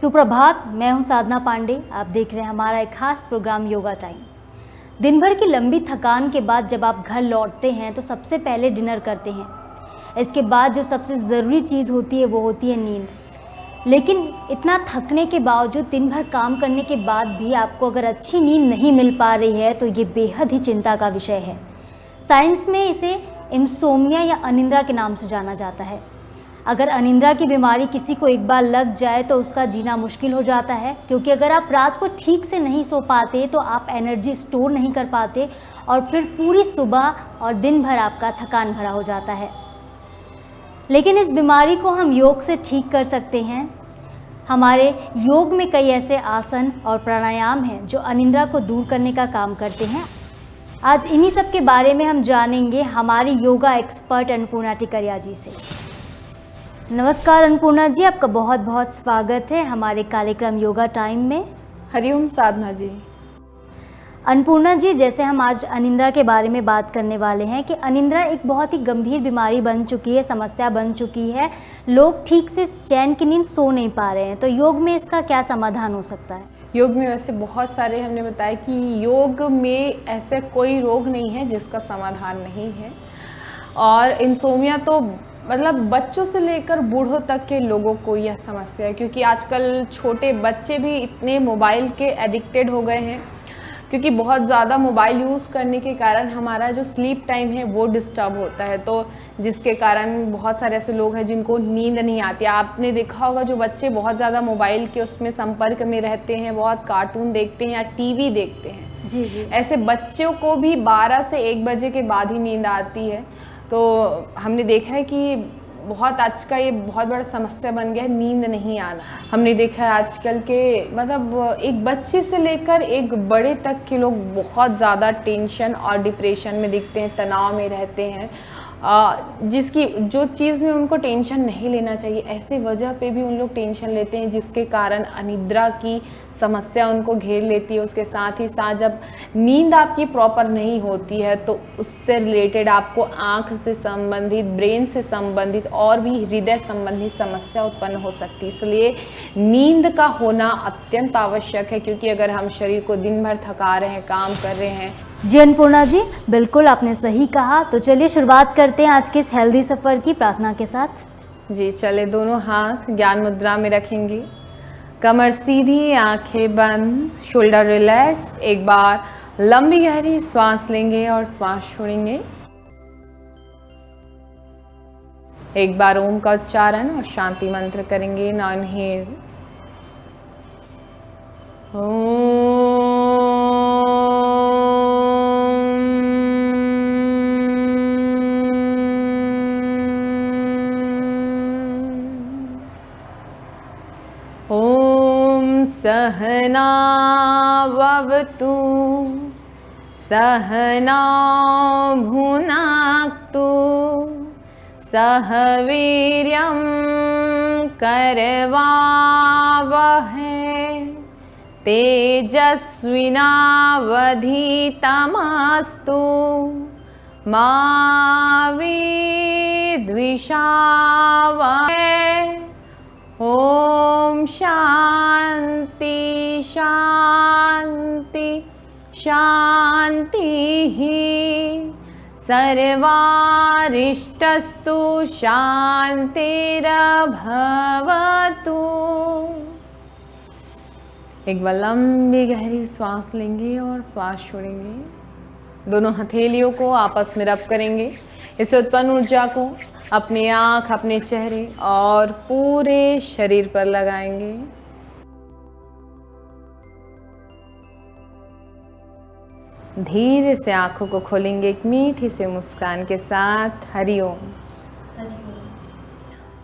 सुप्रभात, मैं हूं साधना पांडे। आप देख रहे हैं हमारा एक खास प्रोग्राम योगा टाइम। दिन भर की लंबी थकान के बाद जब आप घर लौटते हैं तो सबसे पहले डिनर करते हैं। इसके बाद जो सबसे ज़रूरी चीज़ होती है वो होती है नींद। लेकिन इतना थकने के बावजूद, दिन भर काम करने के बाद भी आपको अगर अच्छी नींद नहीं मिल पा रही है तो ये बेहद ही चिंता का विषय है। साइंस में इसे इंसोम्निया या अनिद्रा के नाम से जाना जाता है। अगर अनिद्रा की बीमारी किसी को एक बार लग जाए तो उसका जीना मुश्किल हो जाता है, क्योंकि अगर आप रात को ठीक से नहीं सो पाते तो आप एनर्जी स्टोर नहीं कर पाते और फिर पूरी सुबह और दिन भर आपका थकान भरा हो जाता है। लेकिन इस बीमारी को हम योग से ठीक कर सकते हैं। हमारे योग में कई ऐसे आसन और प्राणायाम हैं जो अनिद्रा को दूर करने का काम करते हैं। आज इन्हीं सब के बारे में हम जानेंगे हमारी योगा एक्सपर्ट अन्नपूर्णा टिकरिया जी से। नमस्कार अन्नपूर्णा जी, आपका बहुत बहुत स्वागत है हमारे कार्यक्रम योगा टाइम में। हरिओम साधना जी। अन्नपूर्णा जी, जैसे हम आज अनिद्रा के बारे में बात करने वाले हैं कि अनिद्रा एक बहुत ही गंभीर बीमारी बन चुकी है, समस्या बन चुकी है। लोग ठीक से चैन की नींद सो नहीं पा रहे हैं, तो योग में इसका क्या समाधान हो सकता है? योग में वैसे बहुत सारे, हमने बताया कि योग में ऐसे कोई रोग नहीं है जिसका समाधान नहीं है। और इंसोमिया तो मतलब बच्चों से लेकर बूढ़ों तक के लोगों को यह समस्या है, क्योंकि आजकल छोटे बच्चे भी इतने मोबाइल के एडिक्टेड हो गए हैं, क्योंकि बहुत ज़्यादा मोबाइल यूज़ करने के कारण हमारा जो स्लीप टाइम है वो डिस्टर्ब होता है, तो जिसके कारण बहुत सारे ऐसे लोग हैं जिनको नींद नहीं आती। आपने देखा होगा जो बच्चे बहुत ज़्यादा मोबाइल के उसमें संपर्क में रहते हैं, बहुत कार्टून देखते हैं या टीवी देखते हैं, जी, ऐसे बच्चों को भी 12 से 1 बजे के बाद ही नींद आती है। तो हमने देखा है कि बहुत आज का ये बहुत बड़ा समस्या बन गया है नींद नहीं आना। हमने देखा है आजकल के मतलब एक बच्चे से लेकर एक बड़े तक के लोग बहुत ज़्यादा टेंशन और डिप्रेशन में दिखते हैं, तनाव में रहते हैं, जिसकी जो चीज़ में उनको टेंशन नहीं लेना चाहिए, ऐसे वजह पे भी उन लोग टेंशन लेते हैं, जिसके कारण अनिद्रा की समस्या उनको घेर लेती है। उसके साथ ही साथ जब नींद आपकी प्रॉपर नहीं होती है तो उससे रिलेटेड आपको आँख से संबंधित, ब्रेन से संबंधित और भी हृदय संबंधी समस्या उत्पन्न हो सकती है। इसलिए नींद का होना अत्यंत आवश्यक है, क्योंकि अगर हम शरीर को दिन भर थका रहे हैं, काम कर रहे हैं। जी अन्नपूर्णा जी, बिल्कुल आपने सही कहा। तो चलिए शुरुआत करते हैं आज के इस हेल्दी सफ़र की प्रार्थना के साथ। जी चले, दोनों हाथ ज्ञान मुद्रा में रखेंगे, कमर सीधी, आंखें बंद, शोल्डर रिलैक्स। एक बार लंबी गहरी श्वास लेंगे और श्वास छोड़ेंगे। एक बार ओम का उच्चारण और शांति मंत्र करेंगे। नाउ इनहेल सहना ववतु सहना भुनाक्तु सह वीर्यं करवावहै तेजस्विनावधीतमस्तु मा विद्विषावहै। ओम शांति शांति शांति सर्वारिष्टस्तु शांतिरभवतु। एक बार लंबी गहरी सांस लेंगे और श्वास छोड़ेंगे। दोनों हथेलियों को आपस में रब करेंगे। इससे उत्पन्न ऊर्जा को अपनी आँख, अपने चेहरे और पूरे शरीर पर लगाएंगे। धीरे से आँखों को खोलेंगे एक मीठी से मुस्कान के साथ। हरिओम।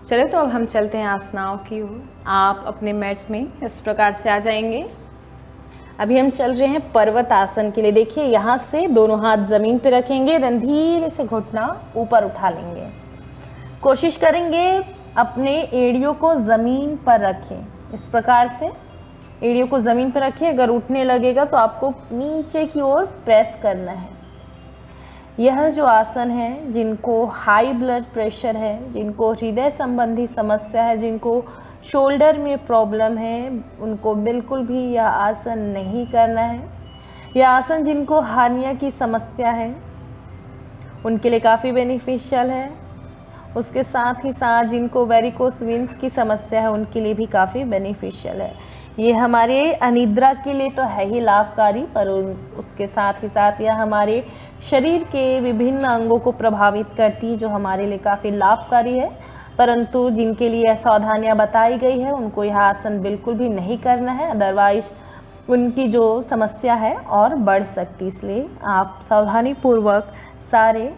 चले तो अब हम चलते हैं आसनाओं की ओर। आप अपने मैट में इस प्रकार से आ जाएंगे। अभी हम चल रहे हैं पर्वत आसन के लिए। देखिए, यहाँ से दोनों हाथ ज़मीन पे रखेंगे, देन धीरे से घुटना ऊपर उठा लेंगे। कोशिश करेंगे अपने एड़ियों को ज़मीन पर रखें। इस प्रकार से एड़ियों को ज़मीन पर रखिए। अगर उठने लगेगा तो आपको नीचे की ओर प्रेस करना है। यह जो आसन है, जिनको हाई ब्लड प्रेशर है, जिनको हृदय संबंधी समस्या है, जिनको शोल्डर में प्रॉब्लम है उनको बिल्कुल भी यह आसन नहीं करना है। यह आसन जिनको हार्निया की समस्या है उनके लिए काफ़ी बेनिफिशियल है। उसके साथ ही साथ जिनको वेरिकोस वेन्स की समस्या है उनके लिए भी काफ़ी बेनिफिशियल है। ये हमारे अनिद्रा के लिए तो है ही लाभकारी, पर उसके साथ ही साथ यह हमारे शरीर के विभिन्न अंगों को प्रभावित करती है, जो हमारे लिए काफ़ी लाभकारी है। परंतु जिनके लिए सावधानियां बताई गई है उनको यह आसन बिल्कुल भी नहीं करना है, अदरवाइज उनकी जो समस्या है और बढ़ सकती। इसलिए आप सावधानी पूर्वक सारे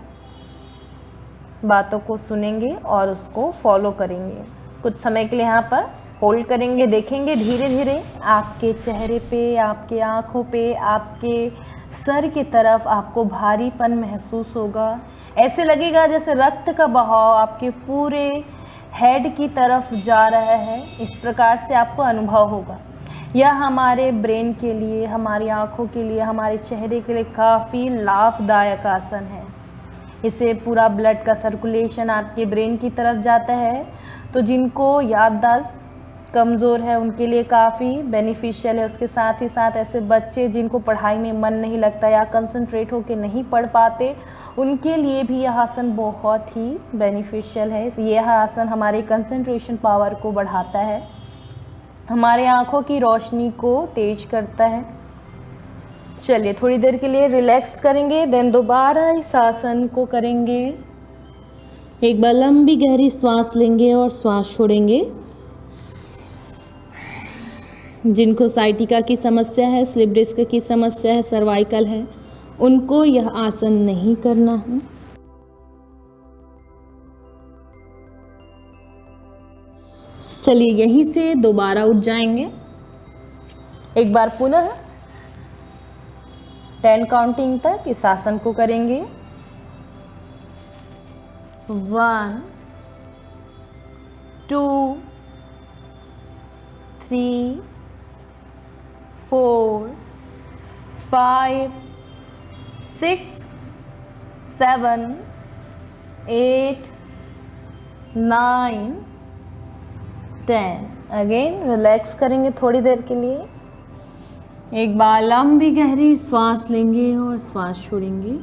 बातों को सुनेंगे और उसको फॉलो करेंगे। कुछ समय के लिए यहाँ पर होल्ड करेंगे, देखेंगे धीरे धीरे आपके चेहरे पे, आपके आँखों पे, आपके सर की तरफ आपको भारीपन महसूस होगा। ऐसे लगेगा जैसे रक्त का बहाव आपके पूरे हेड की तरफ जा रहा है, इस प्रकार से आपको अनुभव होगा। यह हमारे ब्रेन के लिए, हमारी आँखों के लिए, हमारे चेहरे के लिए काफ़ी लाभदायक आसन है। इससे पूरा ब्लड का सर्कुलेशन आपके ब्रेन की तरफ जाता है। तो जिनको याददाश्त कमज़ोर है उनके लिए काफ़ी बेनिफिशियल है। उसके साथ ही साथ ऐसे बच्चे जिनको पढ़ाई में मन नहीं लगता या कंसंट्रेट होकर नहीं पढ़ पाते उनके लिए भी यह आसन बहुत ही बेनिफिशियल है। यह आसन हमारे कंसंट्रेशन पावर को बढ़ाता है, हमारे आँखों की रोशनी को तेज करता है। चलिए थोड़ी देर के लिए रिलैक्स करेंगे, देन दोबारा इस आसन को करेंगे। एक बार लंबी गहरी सांस लेंगे और सांस छोड़ेंगे। जिनको साइटिका की समस्या है, स्लिप डिस्क की समस्या है, सर्वाइकल है, उनको यह आसन नहीं करना है। चलिए यहीं से दोबारा उठ जाएंगे। एक बार पुनः 10 काउंटिंग तक इस आसन को करेंगे। 1 2 3 4 5 6 7 8 9 10। अगेन रिलैक्स करेंगे थोड़ी देर के लिए। एक बार लंबी गहरी सांस लेंगे और सांस छोड़ेंगे।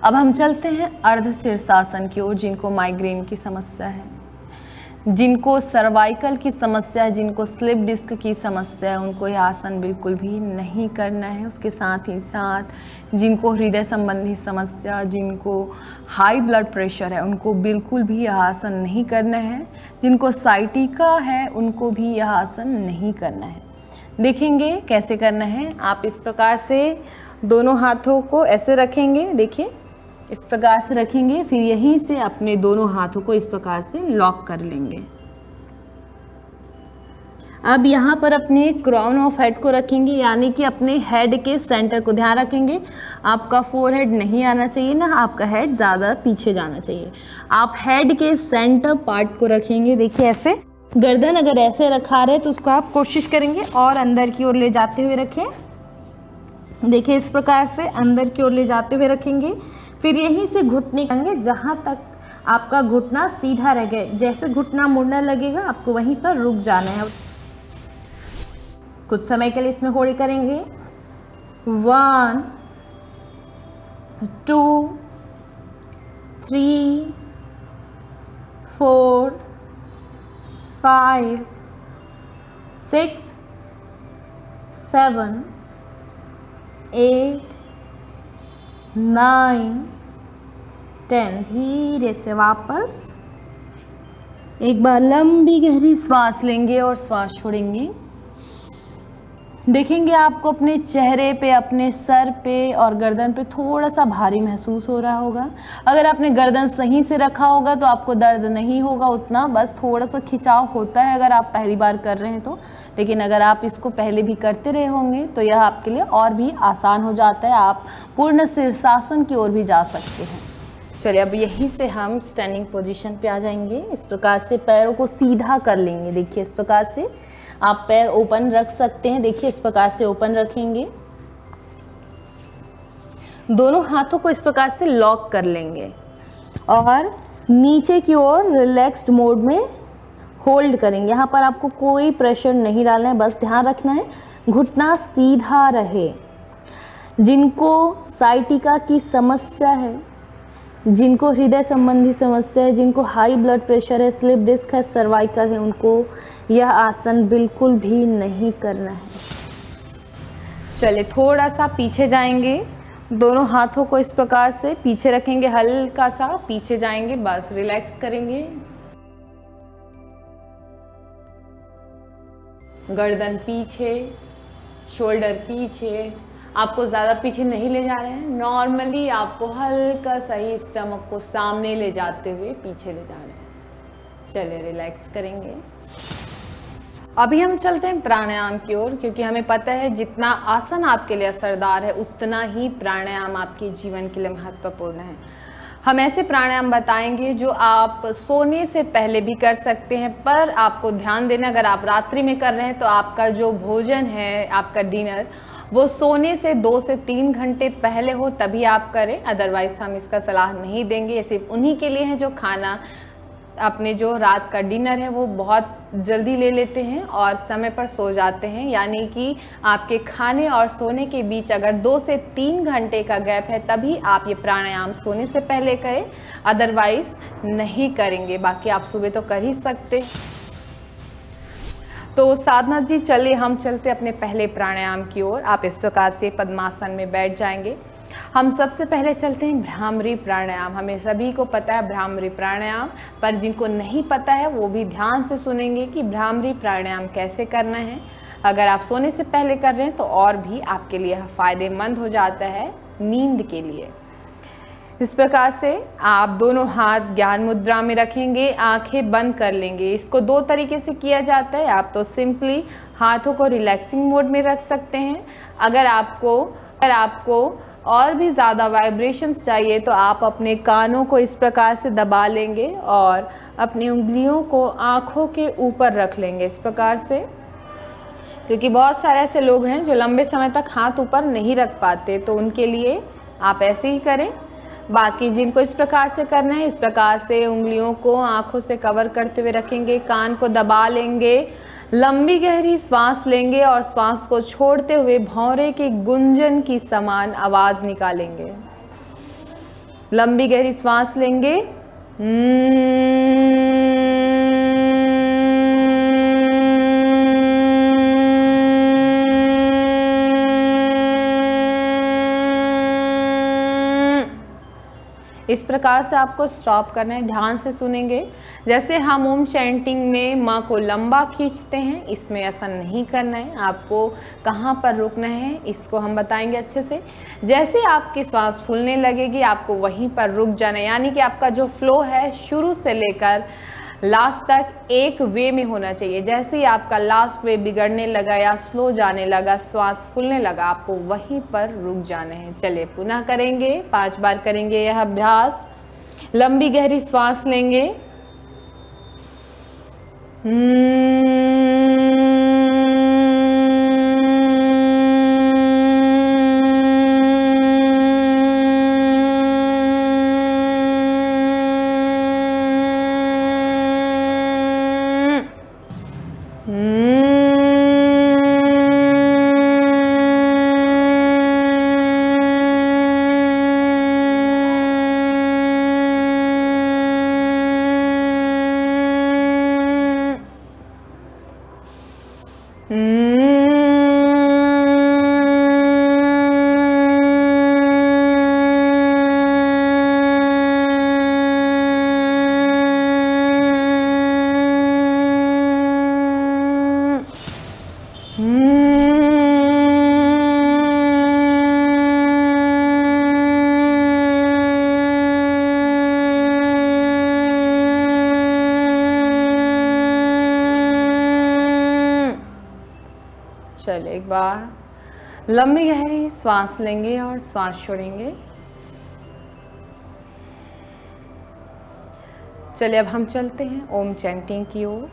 अब हम चलते हैं अर्ध शीर्षासन की ओर। जिनको माइग्रेन की समस्या है, जिनको सर्वाइकल की समस्या है, जिनको स्लिप डिस्क की समस्या है, उनको यह आसन बिल्कुल भी नहीं करना है। उसके साथ ही साथ जिनको हृदय संबंधी समस्या, जिनको हाई ब्लड प्रेशर है, उनको बिल्कुल भी यह आसन नहीं करना है। जिनको साइटिका है उनको भी यह आसन नहीं करना है। देखेंगे कैसे करना है। आप इस प्रकार से दोनों हाथों को ऐसे रखेंगे, देखिए इस प्रकार से रखेंगे, फिर यहीं से अपने दोनों हाथों को इस प्रकार से लॉक कर लेंगे। अब यहाँ पर अपने क्राउन ऑफ हेड को रखेंगे, यानी कि अपने हेड के सेंटर को। ध्यान रखेंगे आपका फोरहेड नहीं आना चाहिए, ना आपका हेड ज़्यादा पीछे जाना चाहिए। आप हेड के सेंटर पार्ट को रखेंगे, देखिए ऐसे। गर्दन अगर ऐसे रखा रहे तो उसको आप कोशिश करेंगे और अंदर की ओर ले जाते हुए रखें। देखिए इस प्रकार से अंदर की ओर ले जाते हुए रखेंगे। फिर यहीं से घुटने करेंगे जहाँ तक आपका घुटना सीधा रह गए। जैसे घुटना मुड़ने लगेगा आपको वहीं पर रुक जाना है। कुछ समय के लिए इसमें होल्ड करेंगे। 1 2 3 4 5 6 7 8 9 10। धीरे से वापस एक बार लंबी गहरी सांस लेंगे और सांस छोड़ेंगे। देखेंगे आपको अपने चेहरे पे, अपने सर पे और गर्दन पे थोड़ा सा भारी महसूस हो रहा होगा। अगर आपने गर्दन सही से रखा होगा तो आपको दर्द नहीं होगा उतना, बस थोड़ा सा खिंचाव होता है अगर आप पहली बार कर रहे हैं तो। लेकिन अगर आप इसको पहले भी करते रहे होंगे तो यह आपके लिए और भी आसान हो जाता है। आप पूर्ण शीर्षासन की ओर भी जा सकते हैं। चलिए अब यहीं से हम स्टैंडिंग पोजीशन पे आ जाएंगे। इस प्रकार से पैरों को सीधा कर लेंगे। देखिए इस प्रकार से आप पैर ओपन रख सकते हैं। देखिए इस प्रकार से ओपन रखेंगे। दोनों हाथों को इस प्रकार से लॉक कर लेंगे और नीचे की ओर रिलैक्स्ड मोड में होल्ड करेंगे। यहाँ पर आपको कोई प्रेशर नहीं डालना है, बस ध्यान रखना है घुटना सीधा रहे। जिनको साइटिका की समस्या है, जिनको हृदय संबंधी समस्या है, जिनको हाई ब्लड प्रेशर है, स्लिप डिस्क है, सर्वाइकल है, उनको यह आसन बिल्कुल भी नहीं करना है। चलिए थोड़ा सा पीछे जाएंगे, दोनों हाथों को इस प्रकार से पीछे रखेंगे, हल्का सा पीछे जाएंगे, बस रिलैक्स करेंगे। गर्दन पीछे, शोल्डर पीछे, आपको ज़्यादा पीछे नहीं ले जा रहे हैं, नॉर्मली आपको हल्का सा ही स्टमक को सामने ले जाते हुए पीछे ले जा रहे हैं। चलिए रिलैक्स करेंगे। अभी हम चलते हैं प्राणायाम की ओर, क्योंकि हमें पता है जितना आसन आपके लिए असरदार है उतना ही प्राणायाम आपके जीवन के लिए महत्वपूर्ण है। हम ऐसे प्राणायाम बताएंगे जो आप सोने से पहले भी कर सकते हैं, पर आपको ध्यान देना अगर आप रात्रि में कर रहे हैं तो आपका जो भोजन है, आपका डिनर, वो सोने से 2 से 3 घंटे पहले हो तभी आप करें, अदरवाइज हम इसका सलाह नहीं देंगे। ये सिर्फ उन्हीं के लिए है जो खाना, अपने जो रात का डिनर है वो बहुत जल्दी ले लेते हैं और समय पर सो जाते हैं। यानी कि आपके खाने और सोने के बीच अगर 2 से 3 घंटे का गैप है तभी आप ये प्राणायाम सोने से पहले करें, अदरवाइज नहीं करेंगे। बाकी आप सुबह तो कर ही सकते। तो साधना जी चलिए हम चलते अपने पहले प्राणायाम की ओर। आप इस प्रकार से पद्मासन में बैठ जाएंगे। हम सबसे पहले चलते हैं भ्रामरी प्राणायाम। हमें सभी को पता है भ्रामरी प्राणायाम, पर जिनको नहीं पता है वो भी ध्यान से सुनेंगे कि भ्रामरी प्राणायाम कैसे करना है। अगर आप सोने से पहले कर रहे हैं तो और भी आपके लिए फ़ायदेमंद हो जाता है नींद के लिए। इस प्रकार से आप दोनों हाथ ज्ञान मुद्रा में रखेंगे, आंखें बंद कर लेंगे। इसको 2 तरीके से किया जाता है। आप तो सिंपली हाथों को रिलैक्सिंग मोड में रख सकते हैं। अगर आपको और भी ज़्यादा वाइब्रेशंस चाहिए तो आप अपने कानों को इस प्रकार से दबा लेंगे और अपनी उंगलियों को आँखों के ऊपर रख लेंगे इस प्रकार से, क्योंकि बहुत सारे ऐसे लोग हैं जो लंबे समय तक हाथ ऊपर नहीं रख पाते, तो उनके लिए आप ऐसे ही करें। बाकी जिनको इस प्रकार से करना है, इस प्रकार से उंगलियों को आँखों से कवर करते हुए रखेंगे, कान को दबा लेंगे, लंबी गहरी श्वास लेंगे और श्वास को छोड़ते हुए भौरे के गुंजन की समान आवाज निकालेंगे। लंबी गहरी श्वास लेंगे, इस प्रकार से आपको स्टॉप करना है। ध्यान से सुनेंगे। जैसे हम ओम चैंटिंग में माँ को लंबा खींचते हैं, इसमें ऐसा नहीं करना है। आपको कहाँ पर रुकना है इसको हम बताएंगे अच्छे से। जैसे आपकी श्वास फूलने लगेगी आपको वहीं पर रुक जाना है, यानी कि आपका जो फ्लो है शुरू से लेकर लास्ट तक एक वे में होना चाहिए। जैसे ही आपका लास्ट वे बिगड़ने लगा या स्लो जाने लगा, श्वास फूलने लगा, आपको वहीं पर रुक जाना है। चलिए पुनः करेंगे, 5 बार करेंगे यह अभ्यास। लंबी गहरी श्वास लेंगे, चलिए एक बार लंबी गहरी श्वास लेंगे और श्वास छोड़ेंगे। चलिए अब हम चलते हैं ओम चैंटिंग की ओर।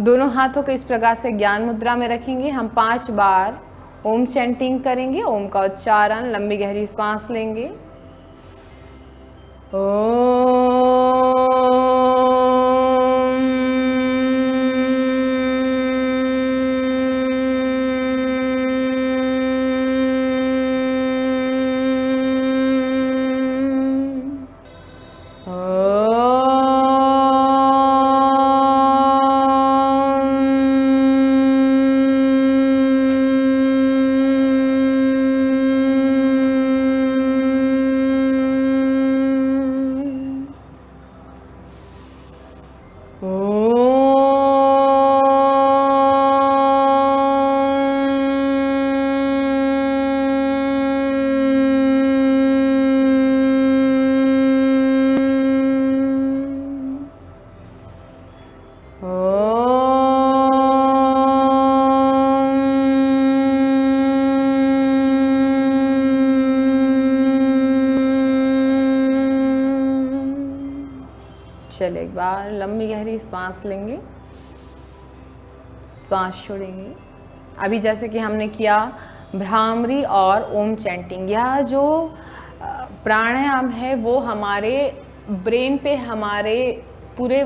दोनों हाथों को इस प्रकार से ज्ञान मुद्रा में रखेंगे। हम 5 बार ओम चैंटिंग करेंगे। ओम का उच्चारण, लंबी गहरी श्वास लेंगे। ओम चलिए एक बार लंबी गहरी सांस लेंगे, श्वास छोड़ेंगे। अभी जैसे कि हमने किया भ्रामरी और ओम चैंटिंग, यह जो प्राणायाम है वो हमारे ब्रेन पे, हमारे पूरे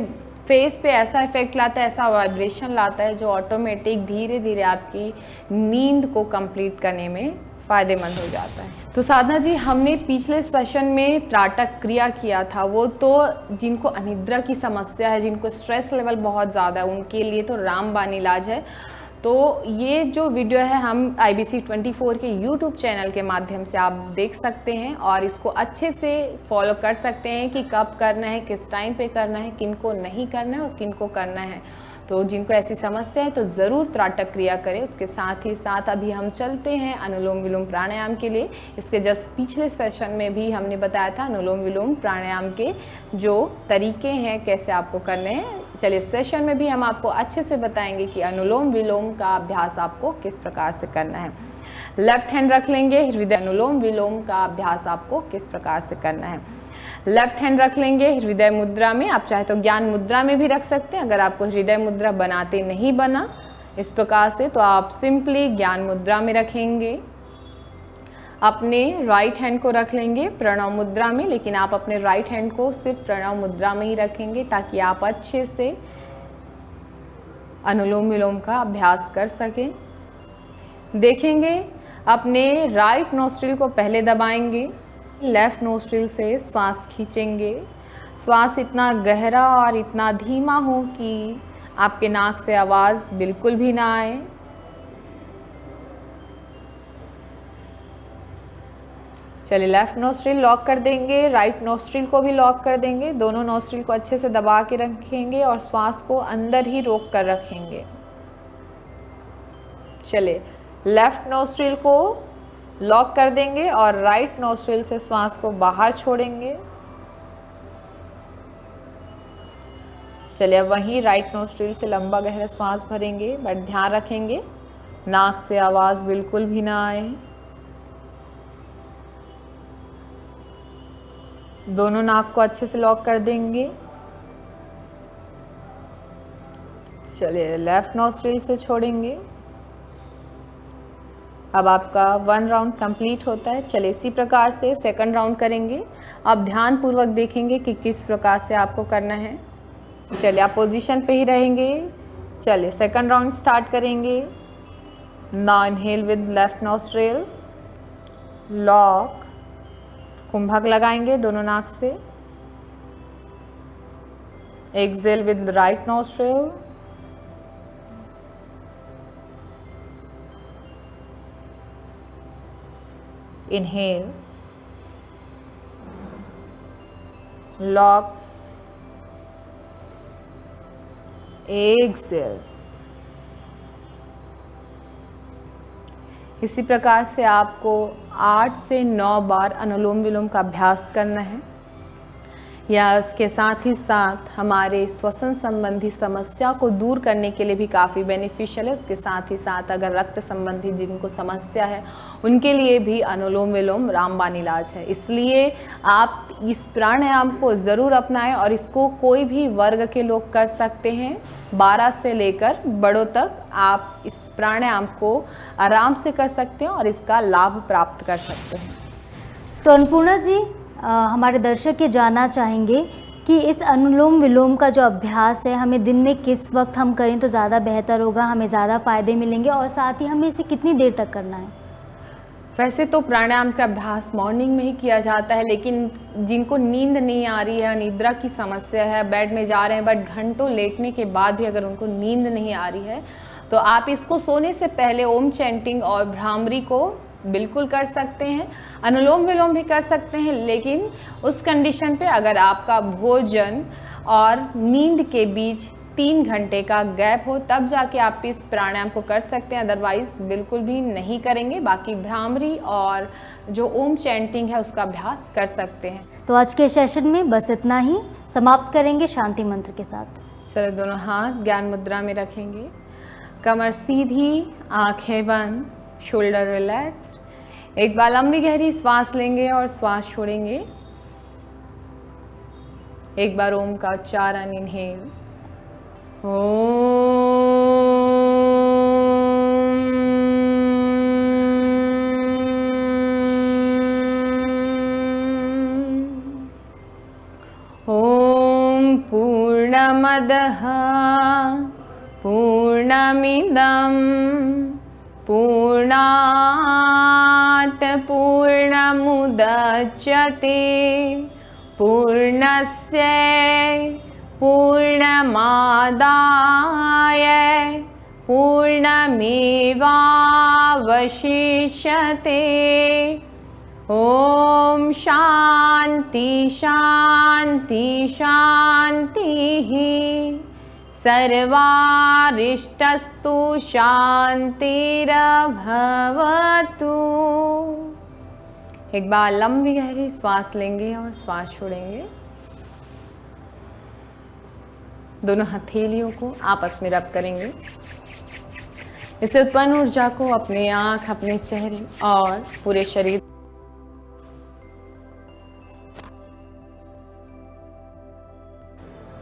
फेस पे ऐसा इफेक्ट लाता है, ऐसा वाइब्रेशन लाता है जो ऑटोमेटिक धीरे धीरे आपकी नींद को कंप्लीट करने में फ़ायदेमंद हो जाता है। तो साधना जी, हमने पिछले सेशन में त्राटक क्रिया किया था, वो तो जिनको अनिद्रा की समस्या है, जिनको स्ट्रेस लेवल बहुत ज़्यादा है, उनके लिए तो रामबाण इलाज है। तो ये जो वीडियो है हम IBC 24 के YouTube चैनल के माध्यम से आप देख सकते हैं और इसको अच्छे से फॉलो कर सकते हैं कि कब करना है, किस टाइम पे करना है, किनको नहीं करना है और किनको करना है। तो जिनको ऐसी समस्या है तो ज़रूर त्राटक क्रिया करें। उसके साथ ही साथ अभी हम चलते हैं अनुलोम विलोम प्राणायाम के लिए। इसके जस्ट पिछले सेशन में भी हमने बताया था अनुलोम विलोम प्राणायाम के जो तरीके हैं कैसे आपको करने हैं। चलिए सेशन में भी हम आपको अच्छे से बताएंगे कि अनुलोम विलोम का अभ्यास आपको किस प्रकार से करना है। लेफ्ट हैंड रख लेंगे, हृदय अनुलोम विलोम का अभ्यास आपको किस प्रकार से करना है। लेफ्ट हैंड रख लेंगे हृदय मुद्रा में, आप चाहे तो ज्ञान मुद्रा में भी रख सकते हैं। अगर आपको हृदय मुद्रा बनाते नहीं बना इस प्रकार से तो आप सिंपली ज्ञान मुद्रा में रखेंगे। अपने राइट हैंड को रख लेंगे प्रणव मुद्रा में, लेकिन आप अपने राइट हैंड को सिर्फ प्रणव मुद्रा में ही रखेंगे ताकि आप अच्छे से अनुलोम विलोम का अभ्यास कर सकें। देखेंगे अपने राइट नोस्ट्रिल को पहले दबाएंगे, लेफ्ट नोस्ट्रिल से श्वास खींचेंगे। श्वास इतना गहरा और इतना धीमा हो कि आपके नाक से आवाज़ बिल्कुल भी ना आए। चलिए लेफ्ट नोस्ट्रिल लॉक कर देंगे, राइट नोस्ट्रिल को भी लॉक कर देंगे। दोनों नोस्ट्रिल को अच्छे से दबा के रखेंगे और श्वास को अंदर ही रोक कर रखेंगे। चलिए लेफ्ट नोस्ट्रिल को लॉक कर देंगे और राइट नोस्ट्रिल से श्वास को बाहर छोड़ेंगे। चलिए अब वहीं राइट नोस्ट्रिल से लंबा गहरा श्वास भरेंगे, बट ध्यान रखेंगे नाक से आवाज़ बिल्कुल भी ना आए। दोनों नाक को अच्छे से लॉक कर देंगे। चलिए लेफ्ट नोस्ट्रिल से छोड़ेंगे। अब आपका 1 राउंड कंप्लीट होता है। चलिए इसी प्रकार से सेकंड राउंड करेंगे। आप ध्यान पूर्वक देखेंगे कि किस प्रकार से आपको करना है। चलिए आप पोजीशन पे ही रहेंगे। चलिए सेकंड राउंड स्टार्ट करेंगे। Now inhale with left nostril, lock, कुंभक लगाएंगे दोनों नाक से। Exhale with right nostril, inhale, lock, exhale। इसी प्रकार से आपको 8 से 9 बार अनुलोम विलोम का अभ्यास करना है। या इसके साथ ही साथ हमारे श्वसन संबंधी समस्या को दूर करने के लिए भी काफ़ी बेनिफिशियल है। उसके साथ ही साथ अगर रक्त संबंधी जिनको समस्या है उनके लिए भी अनुलोम विलोम रामबाण इलाज है। इसलिए आप इस प्राणायाम को ज़रूर अपनाएं और इसको कोई भी वर्ग के लोग कर सकते हैं। 12 से लेकर बड़ों तक आप इस प्राणायाम को आराम से कर सकते हैं और इसका लाभ प्राप्त कर सकते हैं। तो अन्नपूर्णा जी, हमारे दर्शक ये जानना चाहेंगे कि इस अनुलोम विलोम का जो अभ्यास है हमें दिन में किस वक्त हम करें तो ज़्यादा बेहतर होगा, हमें ज़्यादा फ़ायदे मिलेंगे, और साथ ही हमें इसे कितनी देर तक करना है? वैसे तो प्राणायाम का अभ्यास मॉर्निंग में ही किया जाता है, लेकिन जिनको नींद नहीं आ रही है, निद्रा की समस्या है, बेड में जा रहे हैं बट घंटों लेटने के बाद भी अगर उनको नींद नहीं आ रही है तो आप इसको सोने से पहले ओम चैंटिंग और भ्रामरी को बिल्कुल कर सकते हैं। अनुलोम विलोम भी कर सकते हैं, लेकिन उस कंडीशन पे अगर आपका भोजन और नींद के बीच 3 घंटे का गैप हो तब जाके आप इस प्राणायाम को कर सकते हैं, अदरवाइज बिल्कुल भी नहीं करेंगे। बाकी भ्रामरी और जो ओम चैंटिंग है उसका अभ्यास कर सकते हैं। तो आज के सेशन में बस इतना ही, समाप्त करेंगे शांति मंत्र के साथ। चलो दोनों हाथ ज्ञान मुद्रा में रखेंगे, कमर सीधी, आंखें बंद, शोल्डर रिलैक्स्ड। एक बार लंबी गहरी श्वास लेंगे और श्वास छोड़ेंगे। एक बार ओम का उच्चारण, इनहेल, ओम पूर्णमदः पूर्णमिदं पूर्णात् पूर्णमुदच्यते पूर्णस्य पूर्णमादाय पूर्णमेवावशिष्यते। ॐ शान्ति शान्ति शान्तिः। सर्वारिष्टस्तु शान्तिरभवतु। एक बार लंबी गहरी श्वास लेंगे और श्वास छोड़ेंगे। दोनों हथेलियों को आपस में रब करेंगे। इस उत्पन्न ऊर्जा को अपने आँख, अपने चेहरे और पूरे शरीर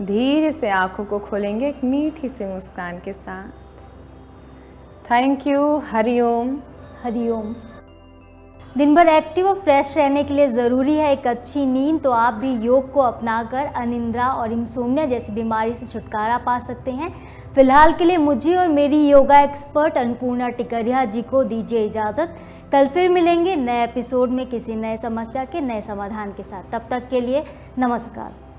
धीरे से आंखों को खोलेंगे एक मीठी सी मुस्कान के साथ। Thank you. हरिओम। हरिओम। दिन भर एक्टिव और फ्रेश रहने के लिए ज़रूरी है एक अच्छी नींद, तो आप भी योग को अपनाकर अनिद्रा और इंसोम्निया जैसी बीमारी से छुटकारा पा सकते हैं। फिलहाल के लिए मुझे और मेरी योगा एक्सपर्ट अन्नपूर्णा टिकरिया जी को दीजिए इजाज़त। कल फिर मिलेंगे नए एपिसोड में किसी नए समस्या के नए समाधान के साथ। तब तक के लिए नमस्कार।